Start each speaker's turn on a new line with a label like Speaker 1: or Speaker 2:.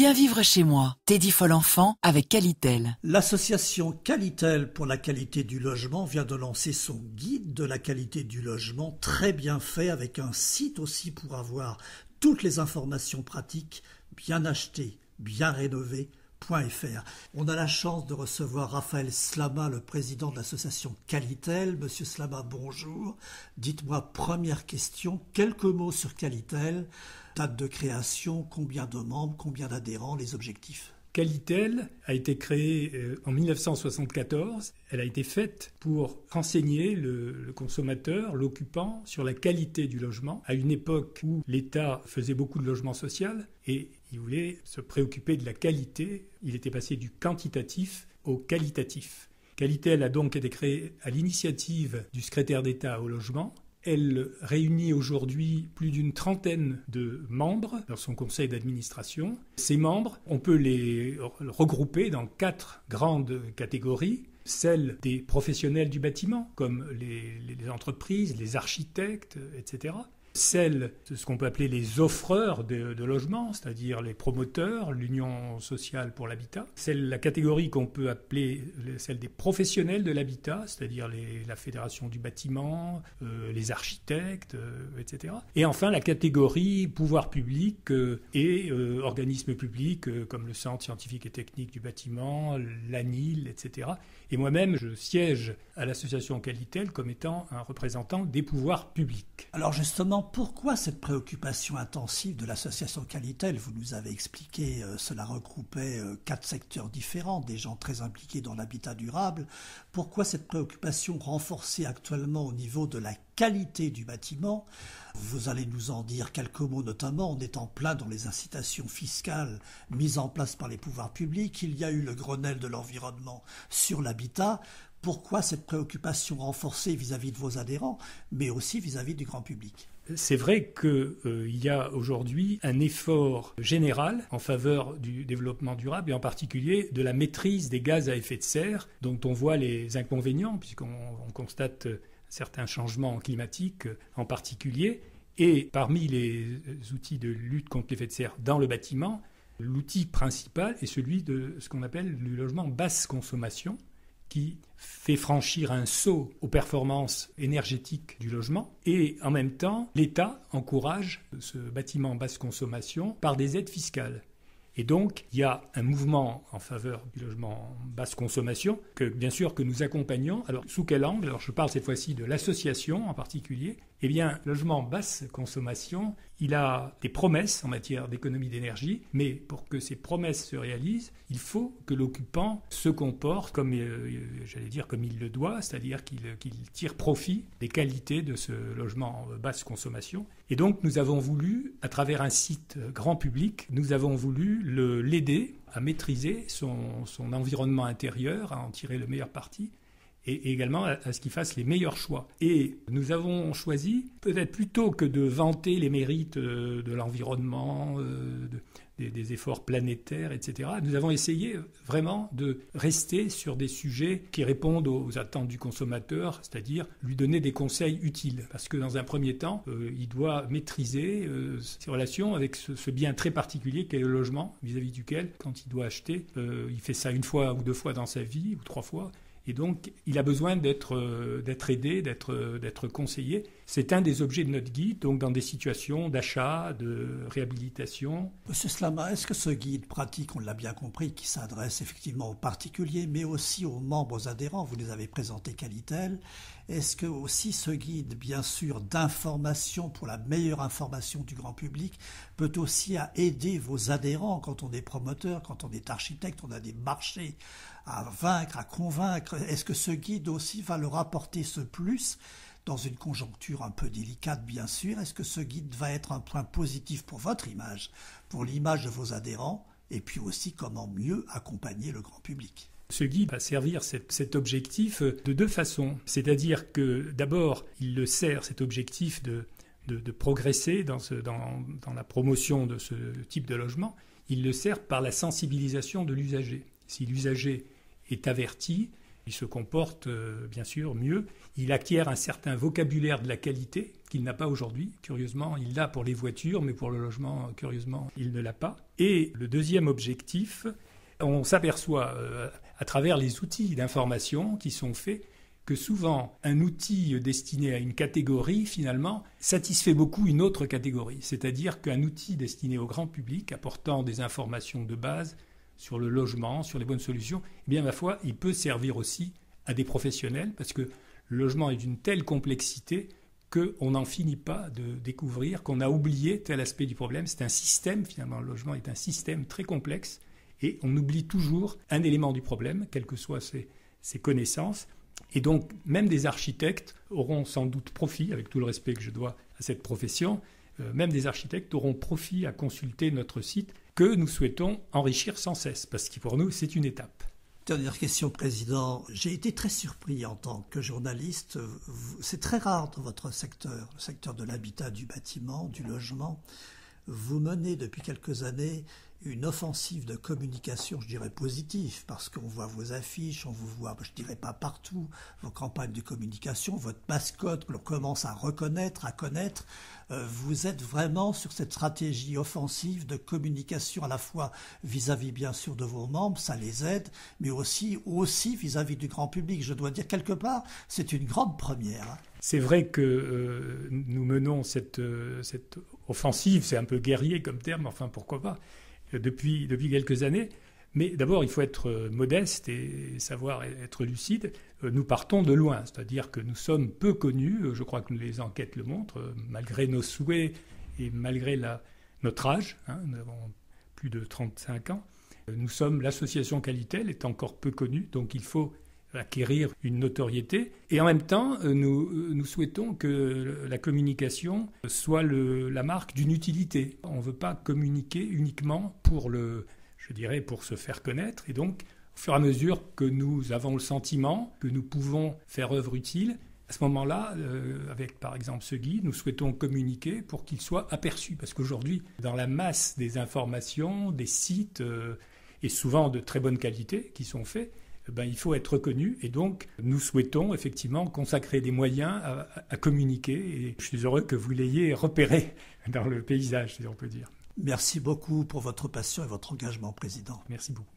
Speaker 1: Bien vivre chez moi. Teddy Foll'Enfant avec Qualitel.
Speaker 2: L'association Qualitel pour la qualité du logement vient de lancer son guide de la qualité du logement, très bien fait, avec un site aussi pour avoir toutes les informations pratiques, bien achetées, bien rénovées.fr. On a la chance de recevoir Raphaël Slama, le président de l'association Qualitel. Monsieur Slama, bonjour. Dites-moi, première question, quelques mots sur Qualitel. Date de création, combien de membres, combien d'adhérents, les objectifs?
Speaker 3: Qualitel a été créée en 1974. Elle a été faite pour renseigner le consommateur, l'occupant, sur la qualité du logement, à une époque où l'État faisait beaucoup de logement social et il voulait se préoccuper de la qualité. Il était passé du quantitatif au qualitatif. Qualitel a donc été créée à l'initiative du secrétaire d'État au logement. Elle réunit aujourd'hui plus d'une trentaine de membres dans son conseil d'administration. Ces membres, on peut les regrouper dans 4 grandes catégories. Celle des professionnels du bâtiment, comme les entreprises, les architectes, etc. Celle de ce qu'on peut appeler les offreurs de logements, c'est-à-dire les promoteurs, l'Union sociale pour l'habitat. La catégorie qu'on peut appeler celle des professionnels de l'habitat, c'est-à-dire la fédération du bâtiment, les architectes, etc. Et enfin la catégorie pouvoir public et organismes publics comme le Centre scientifique et technique du bâtiment, l'ANIL, etc. Et moi-même, je siège à l'association Qualitel comme étant un représentant des pouvoirs publics.
Speaker 2: Alors justement, pourquoi cette préoccupation intensive de l'association Qualitel? Vous nous avez expliqué, cela regroupait 4 secteurs différents, des gens très impliqués dans l'habitat durable. Pourquoi cette préoccupation renforcée actuellement au niveau de la qualité du bâtiment? Vous allez nous en dire quelques mots, notamment. On est en plein dans les incitations fiscales mises en place par les pouvoirs publics. Il y a eu le Grenelle de l'environnement sur l'habitat. Pourquoi cette préoccupation renforcée vis-à-vis de vos adhérents, mais aussi vis-à-vis du grand public?
Speaker 3: C'est vrai qu'il y a aujourd'hui un effort général en faveur du développement durable et en particulier de la maîtrise des gaz à effet de serre dont on voit les inconvénients puisqu'on constate certains changements climatiques en particulier. Et parmi les outils de lutte contre l'effet de serre dans le bâtiment, l'outil principal est celui de ce qu'on appelle le logement basse consommation, qui fait franchir un saut aux performances énergétiques du logement. Et en même temps, l'État encourage ce bâtiment basse consommation par des aides fiscales. Et donc, il y a un mouvement en faveur du logement basse consommation que, bien sûr, que nous accompagnons. Alors, sous quel angle? Alors, je parle cette fois-ci de l'association en particulier. Eh bien, le logement basse consommation, il a des promesses en matière d'économie d'énergie, mais pour que ces promesses se réalisent, il faut que l'occupant se comporte comme, comme il le doit, c'est-à-dire qu'il tire profit des qualités de ce logement basse consommation. Et donc, nous avons voulu, à travers un site grand public, nous avons voulu l'aider à maîtriser son environnement intérieur, à en tirer le meilleur parti, et également à ce qu'il fasse les meilleurs choix. Et nous avons choisi, peut-être plutôt que de vanter les mérites de l'environnement, des efforts planétaires, etc., nous avons essayé vraiment de rester sur des sujets qui répondent aux attentes du consommateur, c'est-à-dire lui donner des conseils utiles. Parce que dans un premier temps, il doit maîtriser ses relations avec ce bien très particulier qu'est le logement, vis-à-vis duquel, quand il doit acheter, il fait ça 1 fois ou 2 fois dans sa vie, ou 3 fois. Et donc, il a besoin d'être aidé, d'être conseillé. C'est un des objets de notre guide, donc dans des situations d'achat, de réhabilitation.
Speaker 2: Monsieur Slama, est-ce que ce guide pratique, on l'a bien compris, qui s'adresse effectivement aux particuliers, mais aussi aux membres, aux adhérents, vous les avez présentés Qualitel, est-ce que aussi ce guide, bien sûr, d'information pour la meilleure information du grand public, peut aussi aider vos adhérents quand on est promoteur, quand on est architecte, on a des marchés à vaincre, à convaincre? Est-ce que ce guide aussi va leur apporter ce plus dans une conjoncture un peu délicate, bien sûr? Est-ce que ce guide va être un point positif pour votre image, pour l'image de vos adhérents, et puis aussi comment mieux accompagner le grand public?
Speaker 3: Ce guide va servir cet objectif de 2 façons. C'est-à-dire que d'abord, il le sert, cet objectif de progresser dans la promotion de ce type de logement. Il le sert par la sensibilisation de l'usager. Si l'usager est averti, il se comporte bien sûr mieux. Il acquiert un certain vocabulaire de la qualité qu'il n'a pas aujourd'hui. Curieusement, il l'a pour les voitures, mais pour le logement, curieusement, il ne l'a pas. Et le deuxième objectif, on s'aperçoit à travers les outils d'information qui sont faits que souvent un outil destiné à une catégorie, finalement, satisfait beaucoup une autre catégorie. C'est-à-dire qu'un outil destiné au grand public, apportant des informations de base sur le logement, sur les bonnes solutions, eh bien, ma foi, il peut servir aussi à des professionnels, parce que le logement est d'une telle complexité qu'on n'en finit pas de découvrir, qu'on a oublié tel aspect du problème. C'est un système, finalement, le logement est un système très complexe, et on oublie toujours un élément du problème, quelles que soient ses connaissances. Et donc, même des architectes auront sans doute profit, avec tout le respect que je dois à cette profession, même des architectes auront profit à consulter notre site que nous souhaitons enrichir sans cesse, parce que pour nous, c'est une étape.
Speaker 2: Dernière question, Président. J'ai été très surpris en tant que journaliste. C'est très rare dans votre secteur, le secteur de l'habitat, du bâtiment, du logement. Vous menez depuis quelques années une offensive de communication, je dirais positive, parce qu'on voit vos affiches, on vous voit, je dirais pas partout, vos campagnes de communication, votre mascotte que l'on commence à reconnaître, à connaître. Vous êtes vraiment sur cette stratégie offensive de communication à la fois vis-à-vis bien sûr de vos membres, ça les aide, mais aussi vis-à-vis du grand public. Je dois dire quelque part, c'est une grande première.
Speaker 3: C'est vrai que nous menons cette offensive, c'est un peu guerrier comme terme, enfin pourquoi pas, depuis quelques années. Mais d'abord, il faut être modeste et savoir être lucide. Nous partons de loin, c'est-à-dire que nous sommes peu connus, je crois que les enquêtes le montrent, malgré nos souhaits et malgré notre âge, nous avons plus de 35 ans. Nous sommes, l'association Qualitel est encore peu connue, donc il faut acquérir une notoriété. Et en même temps, nous souhaitons que la communication soit la marque d'une utilité. On ne veut pas communiquer uniquement pour se faire connaître. Et donc, au fur et à mesure que nous avons le sentiment que nous pouvons faire œuvre utile, à ce moment-là, avec par exemple ce guide, nous souhaitons communiquer pour qu'il soit aperçu. Parce qu'aujourd'hui, dans la masse des informations, des sites, et souvent de très bonne qualité qui sont faits, il faut être reconnu. Et donc, nous souhaitons effectivement consacrer des moyens à communiquer. Et je suis heureux que vous l'ayez repéré dans le paysage, si on peut dire.
Speaker 2: Merci beaucoup pour votre passion et votre engagement, Président.
Speaker 3: Merci beaucoup.